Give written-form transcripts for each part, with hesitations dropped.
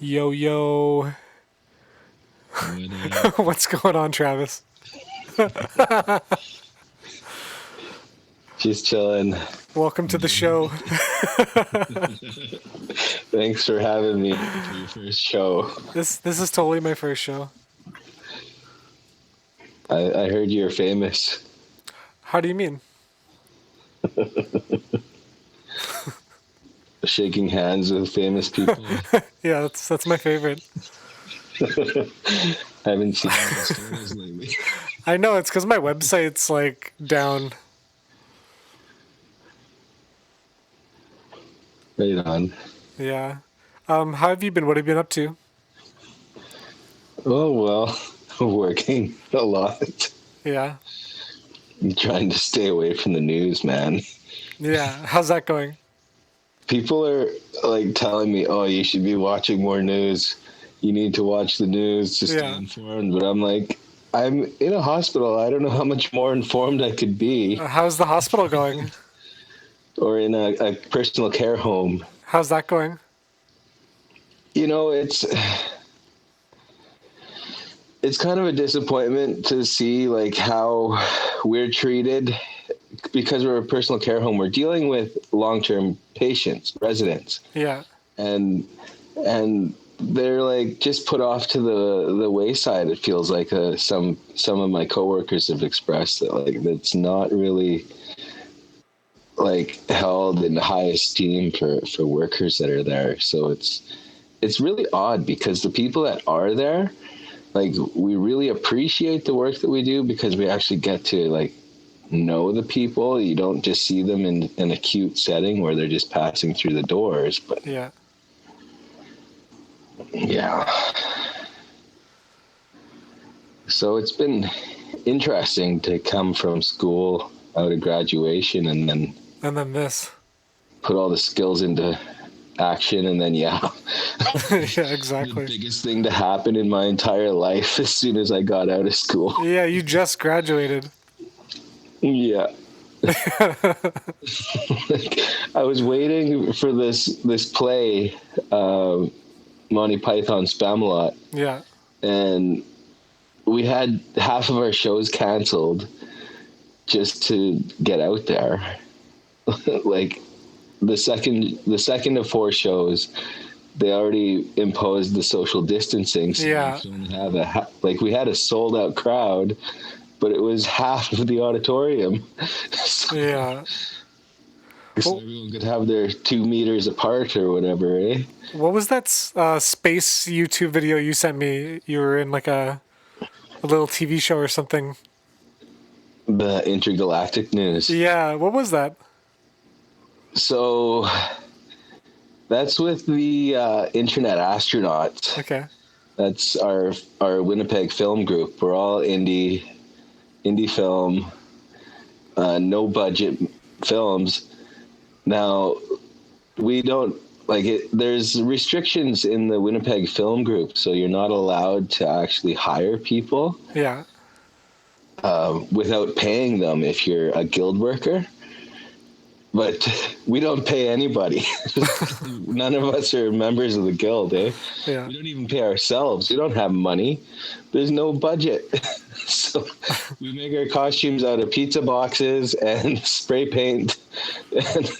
Yo, yo. What up? What's going on, Travis? Just chilling. Welcome to the Enjoying show. Thanks for having me for your first show. This is totally my first show. I heard you're famous. How do you mean? Shaking hands with famous people. Yeah, that's my favorite. I haven't seen those stories lately. I know it's because my website's like down. Right on. Yeah. How have you been? What have you been up to? Oh, well, working a lot. Yeah. I'm trying to stay away from the news, man. Yeah. How's that going? People are like telling me, oh, you should be watching more news. You need to watch the news to stay Yeah. informed. But I'm like, I'm in a hospital. I don't know how much more informed I could be. How's the hospital going? Or in a personal care home. How's that going? You know, it's kind of a disappointment to see like how we're treated because we're a personal care home. We're dealing with long-term patients, residents, Yeah. and they're like just put off to the wayside. It feels like some of my coworkers have expressed that like that's not really like held in high esteem for workers that are there. So it's really odd because the people that are there, like we really appreciate the work that we do because we actually get to like know the people. You don't just see them in an acute setting where they're just passing through the doors. But Yeah. yeah. So it's been interesting to come from school out of graduation and then And then this. put all the skills into action, and then Yeah, the exactly. biggest thing to happen in my entire life as soon as I got out of school. Yeah, you just graduated. Yeah. I was waiting for this play, Monty Python Spamalot, Yeah. and we had half of our shows canceled just to get out there. Like the second of four shows, they already imposed the social distancing. So Yeah. we only have we had a sold out crowd, but it was half of the auditorium. So Yeah. Well, everyone could have their 2 meters apart or whatever, eh? what was that space YouTube video you sent me? You were in like a little TV show or something. The intergalactic news. Yeah, what was that? So that's with the internet astronauts. Okay. That's our Winnipeg film group. We're all indie film, no budget films. Now we don't like it. There's restrictions in the Winnipeg film group, so you're not allowed to actually hire people Yeah. without paying them if you're a guild worker. But we don't pay anybody. None of us are members of the guild, eh? Yeah. We don't even pay ourselves. We don't have money. There's no budget. So we make our costumes out of pizza boxes and spray paint and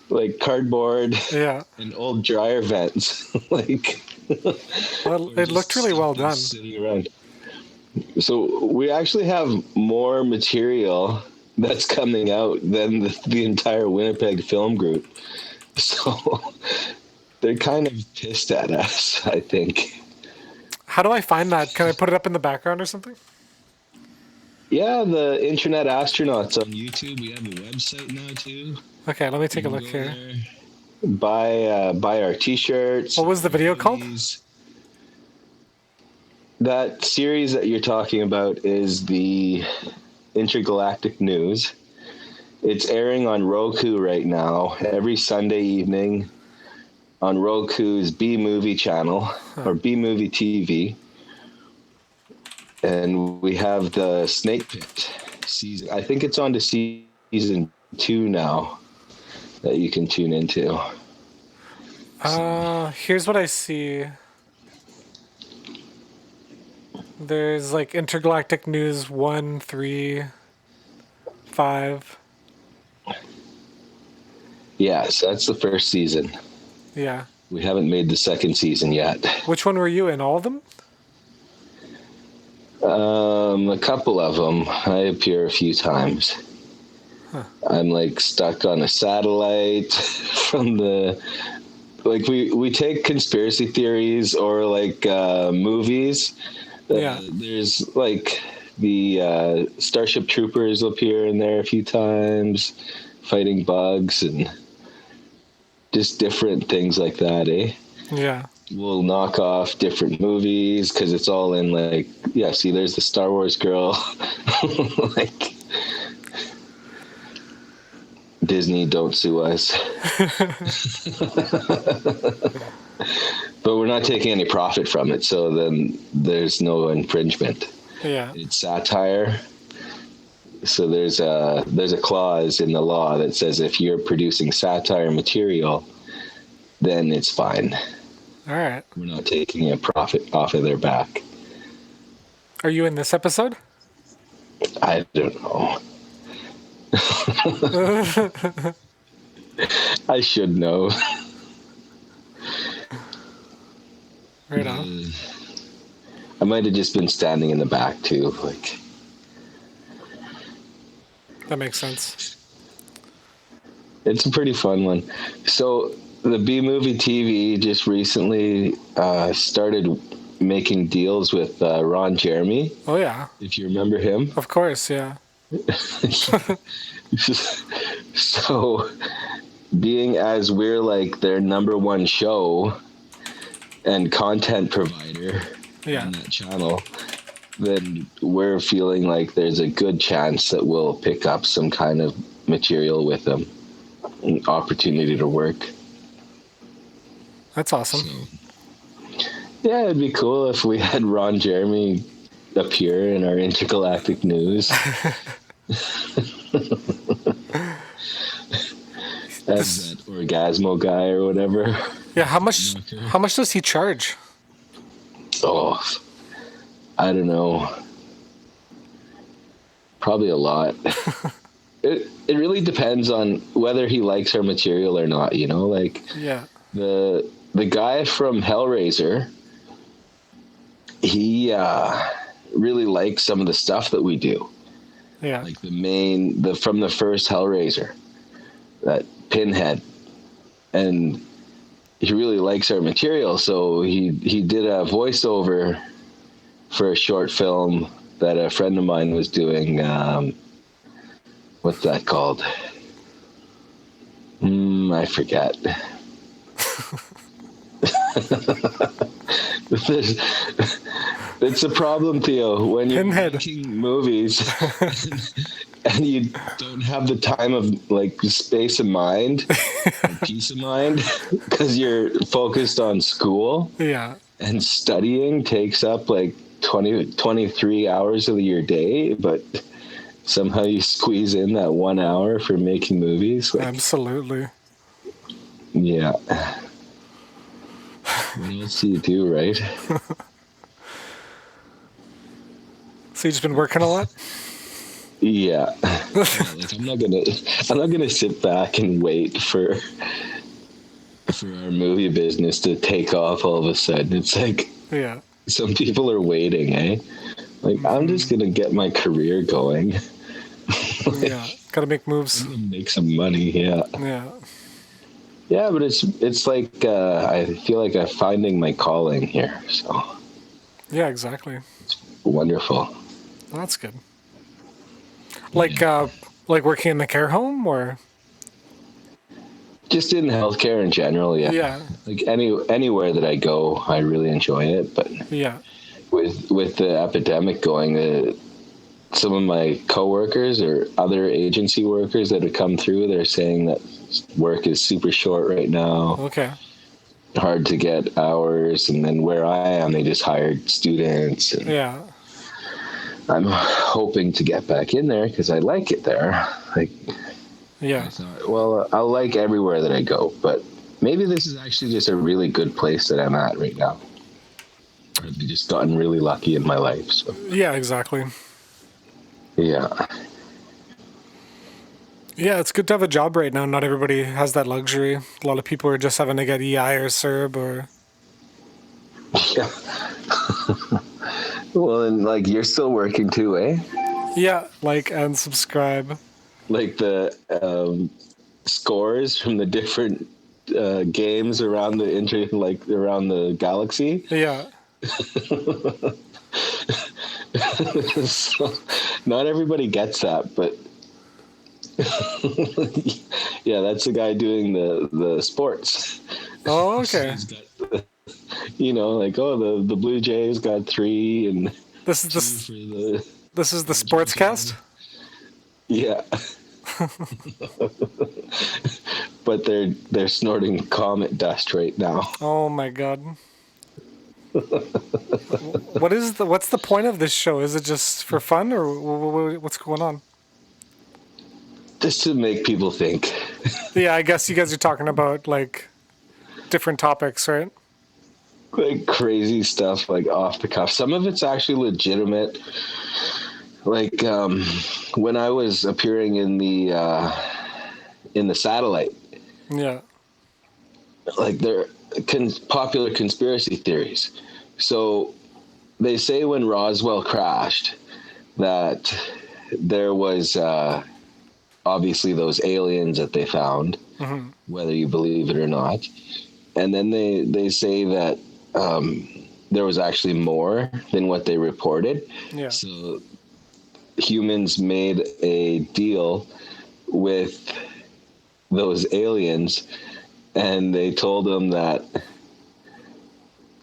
like cardboard Yeah. and old dryer vents. Like, Well, it looked really well done. sitting around. So we actually have more material that's coming out than the entire Winnipeg film group. So they're kind of pissed at us, I think. How do I find that? Can I put it up in the background or something? Yeah, the Internet Astronauts on YouTube. We have a website now too. Okay, let me You take a can look go here. there, buy our T-shirts. What was the video called? hoodies. That series that you're talking about is the Intergalactic News. It's airing on Roku right now, every Sunday evening on Roku's B Movie channel or B Movie TV. And we have the Snake Pit season. I think it's on to season 2 now that you can tune into. Here's what I see. There's like Intergalactic News 1, 3, 5. Yeah, so that's the first season. Yeah. We haven't made the second season yet. Which one were you in? All of them? A couple of them. I appear a few times. Huh. I'm like stuck on a satellite from the like we take conspiracy theories or like movies. Yeah. There's like the Starship Troopers appear in there a few times, fighting bugs and just different things like that, eh? Yeah. We'll knock off different movies because it's all in like, yeah, see, there's the Star Wars girl. Like, Disney, don't sue us. But we're not taking any profit from it, so then there's no infringement. Yeah. It's satire. So there's a clause in the law that says if you're producing satire material, then it's fine. All right. We're not taking a profit off of their back. Are you in this episode? I don't know. I should know. Right on. I might have just been standing in the back too. Like, That makes sense. it's a pretty fun one. So the B Movie TV just recently started making deals with Ron Jeremy. Oh, yeah. If you remember him. Of course, yeah. So, being as we're like their number one show and content provider on that channel, then we're feeling like there's a good chance that we'll pick up some kind of material with them, an opportunity to work. That's awesome. So, yeah, it'd be cool if we had Ron Jeremy appear in our intergalactic news. As that Orgasmo guy or whatever. Yeah, how much does he charge? Oh, I don't know. Probably a lot. It really depends on whether he likes our material or not, you know? Like, Yeah. the guy from Hellraiser, he really likes some of the stuff that we do. Yeah. Like from the first Hellraiser, that Pinhead, and he really likes our material. So he did a voiceover for a short film that a friend of mine was doing. What's that called? I forget. It's a problem, Theo, when you're making movies and you don't have the time of like space of mind, peace of mind, because you're focused on school. Yeah. And studying takes up like 23 hours of your day, but somehow you squeeze in that 1 hour for making movies. Like, absolutely. Yeah. What else do you do, right? So you've just been working a lot? Yeah. Like I'm not gonna sit back and wait for our movie business to take off all of a sudden. It's like, yeah, some people are waiting, eh? Like, I'm just gonna get my career going. Yeah, gotta make moves. I'm gonna make some money. Yeah. Yeah, but it's like I feel like I'm finding my calling here. So. Yeah, exactly. It's wonderful. Well, that's good. Like working in the care home, or just in healthcare in general. Yeah. Yeah. Like anywhere that I go, I really enjoy it. But yeah, with the epidemic going, some of my coworkers or other agency workers that have come through, they're saying that work is super short right now. Okay. Hard to get hours, and then where I am, they just hired students. And yeah. I'm hoping to get back in there because I like it there. Like, yeah. I thought, well, I'll like everywhere that I go, but maybe this is actually just a really good place that I'm at right now. I've just gotten really lucky in my life. So Yeah, exactly. yeah. Yeah, it's good to have a job right now. Not everybody has that luxury. A lot of people are just having to get EI or CERB or. Yeah. Well, and like you're still working too, eh? Yeah, like and subscribe. Like the scores from the different games around around the galaxy. Yeah. So, not everybody gets that, but yeah, that's the guy doing the sports. Oh, So okay. he's got, like the Blue Jays got 3 and This is 2 this. for the This is the Dodgers sportscast. won. Yeah. But they're snorting comet dust right now. Oh my god. What's the point of this show? Is it just for fun or what's going on? Just to make people think. Yeah, I guess you guys are talking about like different topics, right? Like crazy stuff, like off the cuff. Some of it's actually legitimate. Like when I was appearing in the satellite, Yeah. like they're popular conspiracy theories. So they say when Roswell crashed that there was obviously those aliens that they found, whether you believe it or not. And then they say that there was actually more than what they reported. Yeah. So humans made a deal with those aliens, and they told them that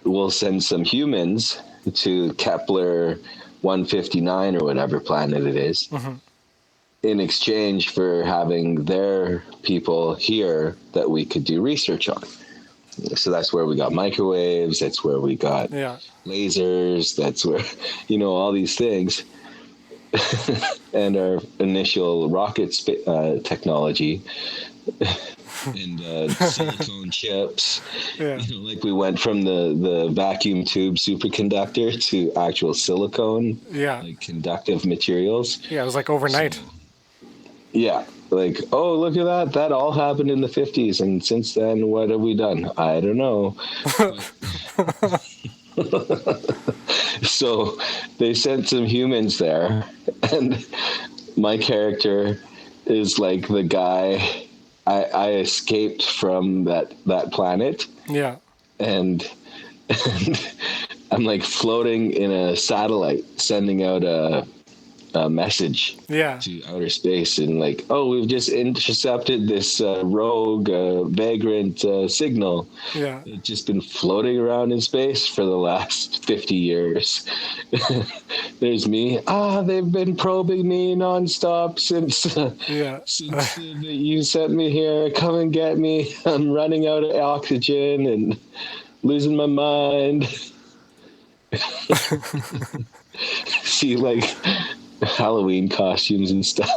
we'll send some humans to Kepler 159 or whatever planet it is, in exchange for having their people here that we could do research on. So that's where we got microwaves, that's where we got Yeah. lasers, that's where, all these things. And our initial rocket technology and silicone chips. Yeah. Like we went from the vacuum tube superconductor to actual silicone, Yeah. like conductive materials. Yeah, it was like overnight. So, yeah. Like, oh, look at that. That all happened in the 50s. And since then, what have we done? I don't know. So they sent some humans there. And my character is like the guy. I escaped from that planet. Yeah. And I'm like floating in a satellite, sending out a message Yeah. to outer space, and like, oh, we've just intercepted this rogue vagrant signal. Yeah. It's just been floating around in space for the last 50 years. There's me. They've been probing me nonstop since Yeah. since you sent me here. Come and get me. I'm running out of oxygen and losing my mind. See, like Halloween costumes and stuff.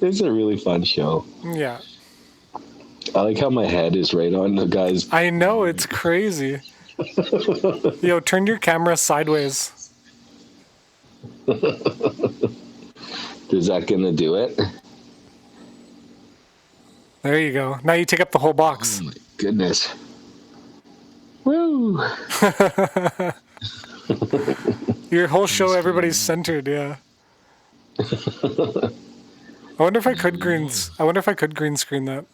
It's a really fun show. Yeah. I like how my head is right on the guy's. I know, it's crazy. Yo, turn your camera sideways. Is that gonna do it? There you go. Now you take up the whole box. Oh my goodness. Woo! Your whole show, everybody's centered, yeah. I wonder if I could green screen that.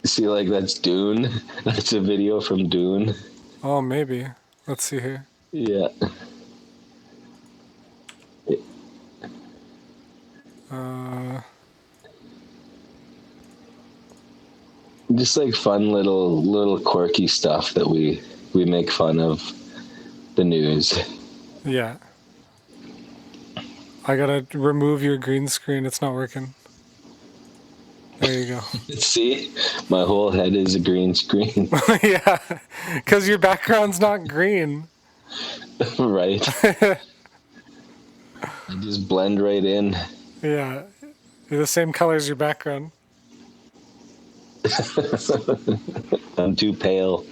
See, like that's Dune. That's a video from Dune. Oh, maybe. Let's see here. Yeah. Just like fun little quirky stuff that we make fun of the news. Yeah. I gotta remove your green screen. It's not working. There you go. See, my whole head is a green screen. Yeah, because your background's not green. Right. I just blend right in. Yeah, you're the same color as your background. I'm too pale.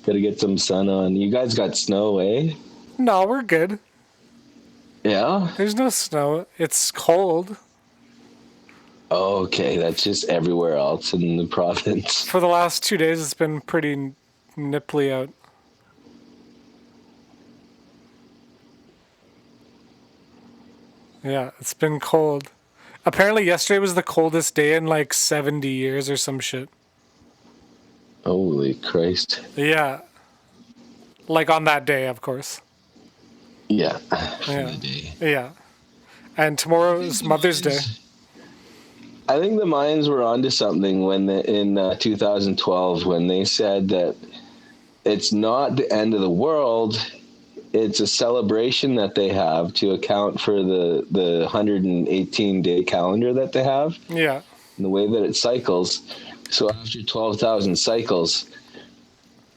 Gotta get some sun on. You guys got snow, eh? No, we're good. Yeah? There's no snow. It's cold. Oh, okay, that's just everywhere else in the province. For the last 2 days, it's been pretty nipply out. Yeah, it's been cold. Apparently, yesterday was the coldest day in like 70 years or some shit. Holy Christ. Yeah. Like on that day, of course. Yeah. Yeah. The day. Yeah. And tomorrow's Mother's Day. I think the Mayans were onto something when in 2012 when they said that it's not the end of the world. It's a celebration that they have to account for the 118-day calendar that they have. Yeah. And the way that it cycles. So after 12,000 cycles,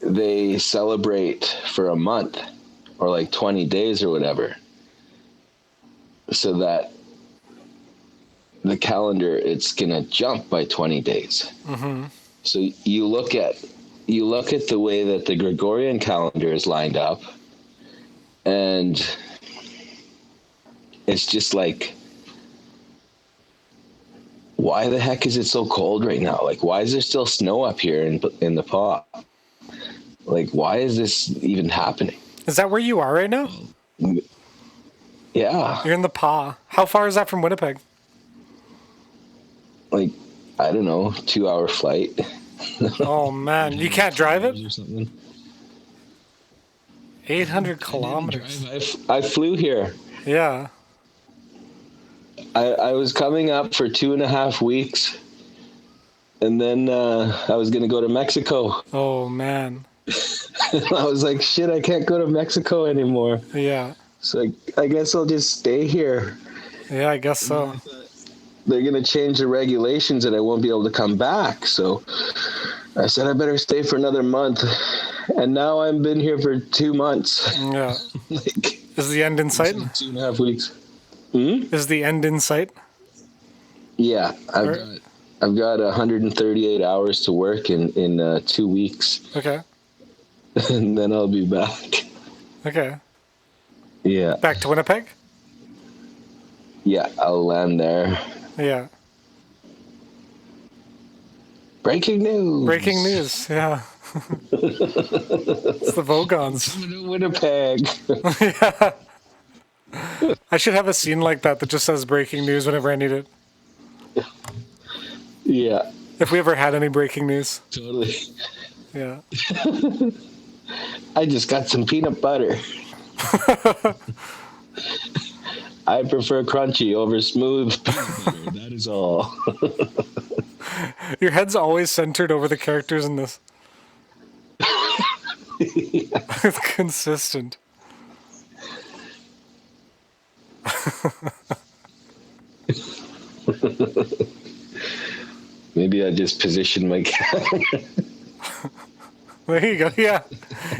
they celebrate for a month or like 20 days or whatever. So that the calendar, it's going to jump by 20 days. Mm-hmm. So you look at the way that the Gregorian calendar is lined up, and it's just like, why the heck is it so cold right now? Like, why is there still snow up here in the paw? Like, why is this even happening? Is that where you are right now? Yeah. You're in the paw. How far is that from Winnipeg? Like, I don't know, 2-hour flight. Oh, man. You can't drive it? Or something. 800 kilometers. I flew here. Yeah. I was coming up for 2.5 weeks, and then I was going to go to Mexico. Oh, man. I was like, shit, I can't go to Mexico anymore. Yeah. So I guess I'll just stay here. Yeah, I guess so. They're going to change the regulations and I won't be able to come back. So I said I better stay for another month. And now I've been here for 2 months. Yeah. Like, Is the end in sight? 2.5 weeks. Is the end in sight? Yeah. I've got 138 hours to work in 2 weeks. Okay. And then I'll be back. Okay. Yeah. Back to Winnipeg? Yeah, I'll land there. Yeah. Breaking news. Breaking news, yeah. It's the Vogons. Coming to Winnipeg. Yeah. I should have a scene like that just says breaking news whenever I need it. Yeah. If we ever had any breaking news. Totally. Yeah. I just got some peanut butter. I prefer crunchy over smooth peanut butter. That is all. Your head's always centered over the characters in this. It's consistent. Maybe I just positioned my camera. There you go. Yeah.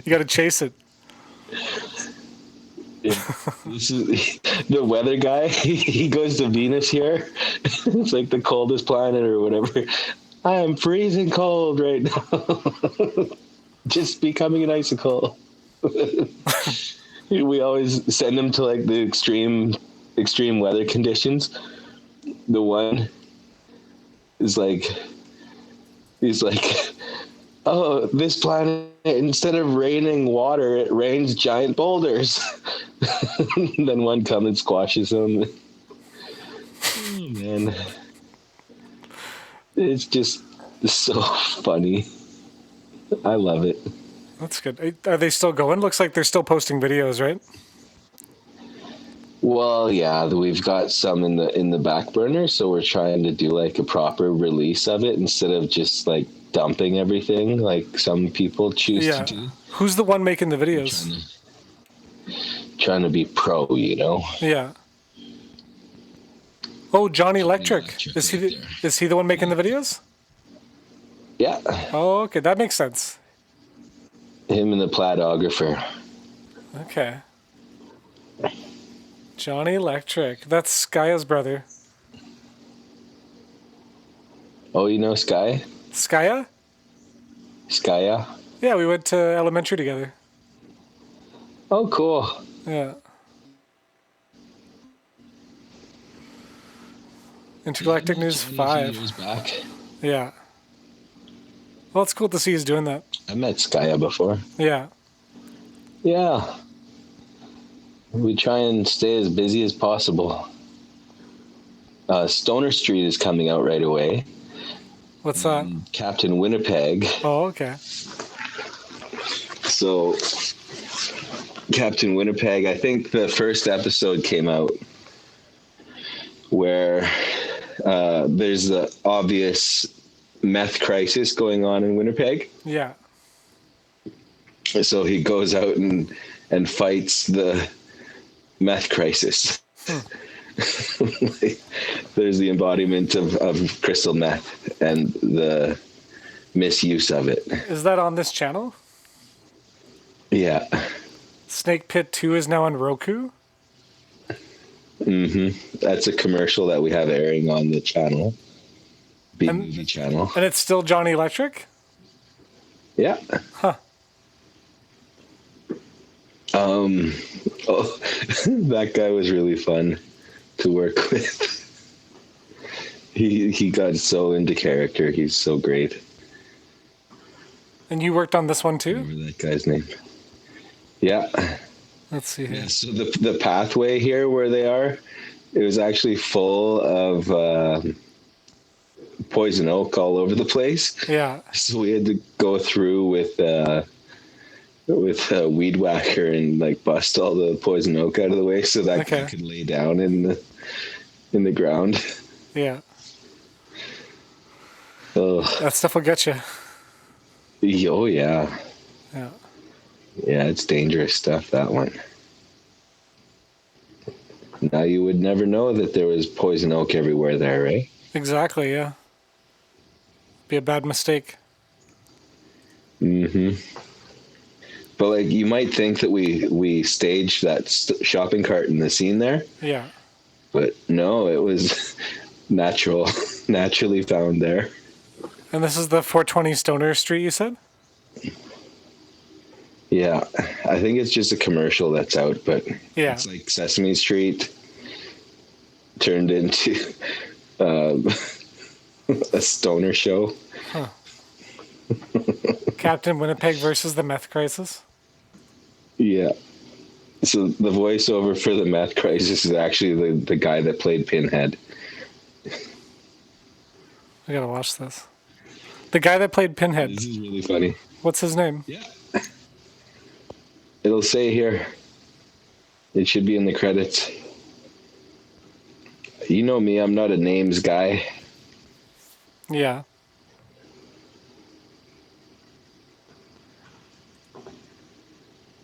You got to chase it. This is the weather guy. He goes to Venus here. It's like the coldest planet or whatever. I am freezing cold right now. Just becoming an icicle. We always send him to like the extreme weather conditions. The one is like, he's like, oh, this planet, instead of raining water, it rains giant boulders. Then one comes and squashes them. Oh, man. It's just so funny. I love it. That's good. Are they still going? Looks like they're still posting videos, right? Well, yeah, we've got some in the back burner, so we're trying to do like a proper release of it instead of just like dumping everything like some people choose to do. Who's the one making the videos? Trying to be pro, you know? Yeah. Oh, Johnny Electric. Is he the one making the videos? Yeah. Oh, okay. That makes sense. Him and the Plaidographer. Okay. Johnny Electric. That's Skaya's brother. Oh, you know Sky? Skaya? Skaya? Yeah, we went to elementary together. Oh, cool. Yeah. Yeah, I Intergalactic met News Johnny a few 5. years back. Yeah. Well, it's cool to see he's doing that. I met Skaya before. Yeah. Yeah. We try and stay as busy as possible. Stoner Street is coming out right away. What's that? Captain Winnipeg. Oh, okay. So, Captain Winnipeg, I think the first episode came out where there's the obvious meth crisis going on in Winnipeg. Yeah. So he goes out and fights the meth crisis. There's the embodiment of crystal meth and the misuse of it. Is that on this channel? Yeah. Snake Pit 2 is now on Roku? That's a commercial that we have airing on the channel. B-Movie channel. And it's still Johnny Electric? Yeah. Huh. Oh, that guy was really fun to work with. He got so into character. He's so great. And you worked on this one I too? remember that guy's name. Yeah. Let's see here. Yeah, so the pathway here where they are, it was actually full of poison oak all over the place. Yeah. So we had to go through with a weed whacker and like bust all the poison oak out of the way so that guy could lay down in the ground. Yeah. Oh, that stuff will get you. Oh yeah. Yeah. Yeah, it's dangerous stuff, that one. Now you would never know that there was poison oak everywhere there, right? Exactly, yeah. Be a bad mistake. But like, you might think that we staged that shopping cart in the scene there. Yeah. But no, it was naturally found there. And this is the 420 Stoner Street, you said? Yeah, I think it's just a commercial that's out, but yeah, it's like Sesame Street turned into a stoner show. Huh. Captain Winnipeg versus the meth crisis? Yeah. So the voiceover for the meth crisis is actually the guy that played Pinhead. I gotta watch this. The guy that played Pinhead. This is really funny. What's his name? Yeah. It'll say here. It should be in the credits. You know me, I'm not a names guy. Yeah.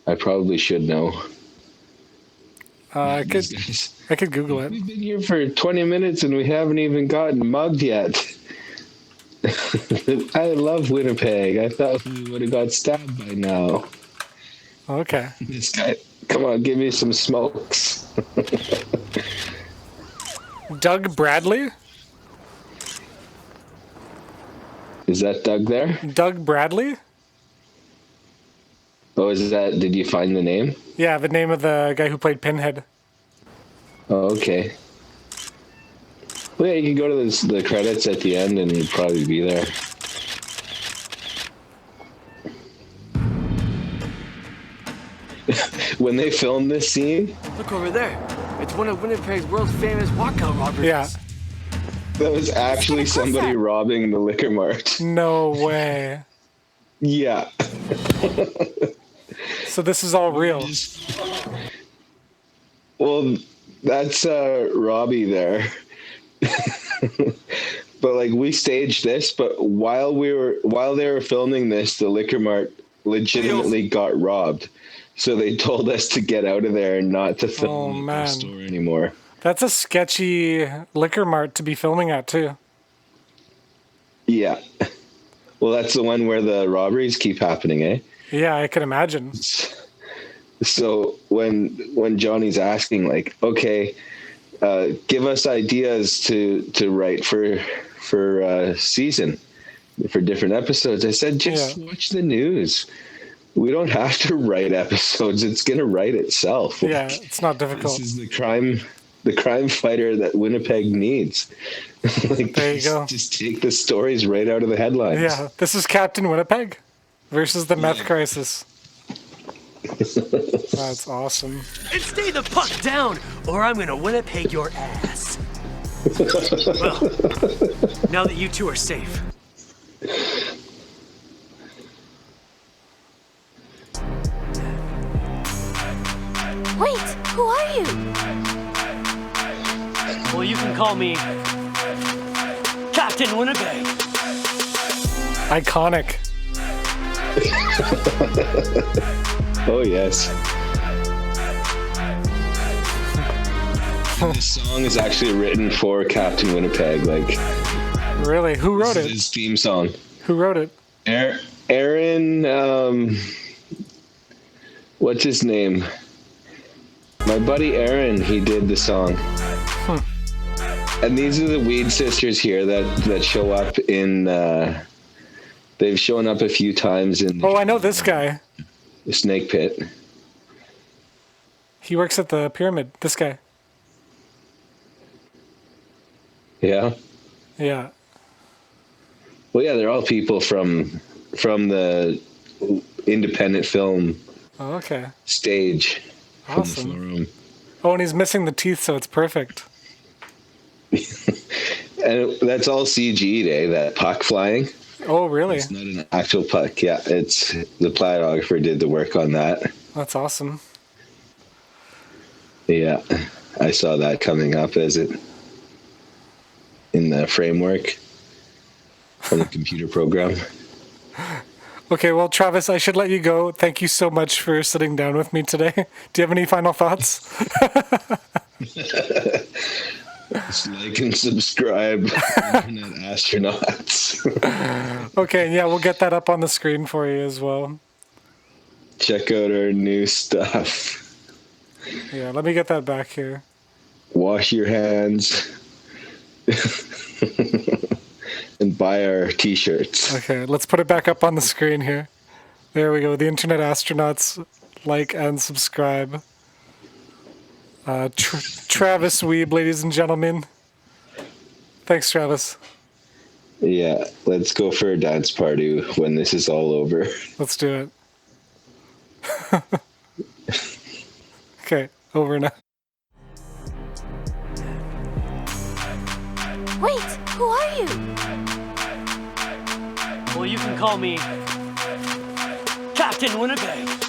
I probably should know. I could Google it. We've been here for 20 minutes and we haven't even gotten mugged yet. I love Winnipeg. I thought we would have got stabbed by now. Okay. This guy, come on, give me some smokes. Doug Bradley? Is that Doug there? Doug Bradley? Oh, did you find the name? Yeah, the name of the guy who played Pinhead. Oh, okay. Well, yeah, you can go to the credits at the end and you'd probably be there. When they filmed this scene... Look over there. It's one of Winnipeg's world's famous walkout robberies. Yeah. That was actually somebody robbing the liquor mart. No way. Yeah. So this is all real. Well, that's Robbie there. But like, we staged this, but while they were filming this, the liquor mart legitimately got robbed. So they told us to get out of there and not to film the store anymore. That's a sketchy liquor mart to be filming at too. Yeah. Well, that's the one where the robberies keep happening, eh? Yeah, I can imagine. So when Johnny's asking, like, okay, give us ideas to write for season, for different episodes. I said, just watch the news. We don't have to write episodes. It's going to write itself. Yeah, it's not difficult. This is the crime fighter that Winnipeg needs. There you go. Just take the stories right out of the headlines. Yeah, this is Captain Winnipeg versus the meth crisis. That's awesome. And stay the puck down, or I'm gonna Winnipeg your ass. Well, now that you two are safe. Wait, who are you? Well, you can call me Captain Winnipeg. Iconic. Oh, yes. This song is actually written for Captain Winnipeg. Like, really? Who wrote it? His theme song. Who wrote it? Aaron, what's his name? My buddy Aaron, he did the song. And these are the Weed sisters here that show up in, they've shown up a few times in Oh, I know this guy. the Snake Pit. He works at the pyramid. This guy. Yeah? Yeah. Well, yeah, they're all people from the independent film Oh, okay. stage. Awesome. From the forum. Oh, and he's missing the teeth, so it's perfect. And that's all CG'd, eh? That puck flying. Oh, really? It's not an actual puck. Yeah, it's the plotographer did the work on that. That's awesome. Yeah, I saw that coming up as it in the framework on the computer program. Okay, well, Travis, I should let you go. Thank you so much for sitting down with me today. Do you have any final thoughts? Just like and subscribe, Internet Astronauts. Okay, yeah, we'll get that up on the screen for you as well. Check out our new stuff. Yeah, let me get that back here. Wash your hands. And buy our t-shirts. Okay, let's put it back up on the screen here. There we go. The Internet Astronauts, like and subscribe. Travis Wiebe, ladies and gentlemen. Thanks, Travis. Yeah, let's go for a dance party when this is all over. Let's do it. Okay, over now. Wait, who are you? Well, you can call me Captain Winnipeg.